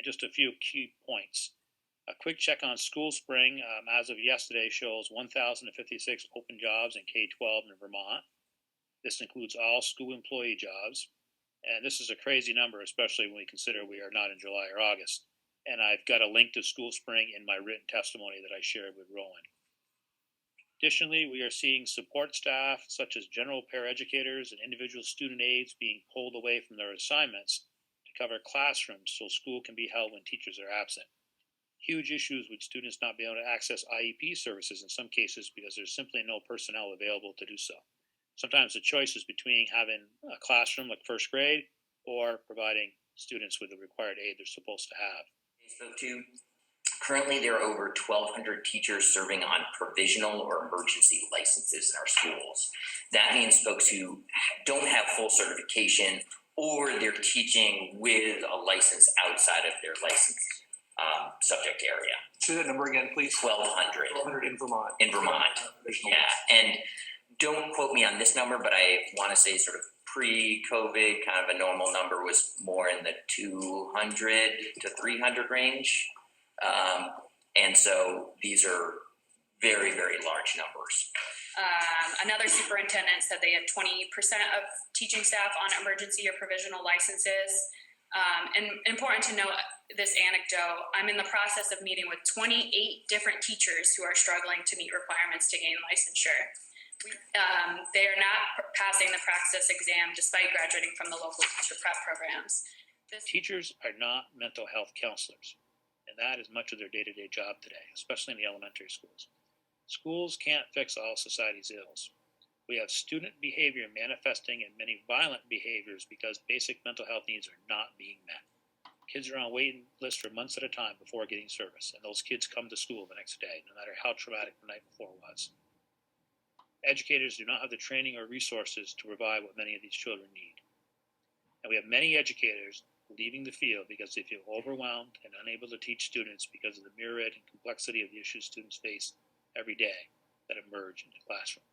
just a few key points. A quick check on School Spring, as of yesterday, shows 1,056 open jobs in K-12 in Vermont. This includes all school employee jobs. And this is a crazy number, especially when we consider we are not in July or August. And I've got a link to School Spring in my written testimony that I shared with Rowan. Additionally, we are seeing support staff, such as general paraeducators and individual student aides, being pulled away from their assignments to cover classrooms so school can be held when teachers are absent. Huge issues with students not being able to access IEP services in some cases because there's simply no personnel available to do so. Sometimes the choice is between having a classroom like first grade or providing students with the required aid they're supposed to have. Spoke to. Currently, there are over 1,200 teachers serving on provisional or emergency licenses in our schools. That means folks who don't have full certification or they're teaching with a license outside of their license subject area. Say that number again, please. 1,200. 1,200 in Vermont. In Vermont, yeah. And don't quote me on this number, but I want to say sort of pre-COVID, kind of a normal number was more in the 200 to 300 range. And so these are very, very large numbers. Another superintendent said they had 20% of teaching staff on emergency or provisional licenses. And important to note this anecdote, I'm in the process of meeting with 28 different teachers who are struggling to meet requirements to gain licensure. They are not passing the praxis exam despite graduating from the local teacher prep programs. Teachers are not mental health counselors, and that is much of their day-to-day job today, especially in the elementary schools. Schools can't fix all society's ills. We have student behavior manifesting in many violent behaviors because basic mental health needs are not being met. Kids are on waiting lists for months at a time before getting service, and those kids come to school the next day, no matter how traumatic the night before was. Educators do not have the training or resources to provide what many of these children need. And we have many educators leaving the field because they feel overwhelmed and unable to teach students because of the myriad and complexity of the issues students face every day that emerge in the classroom.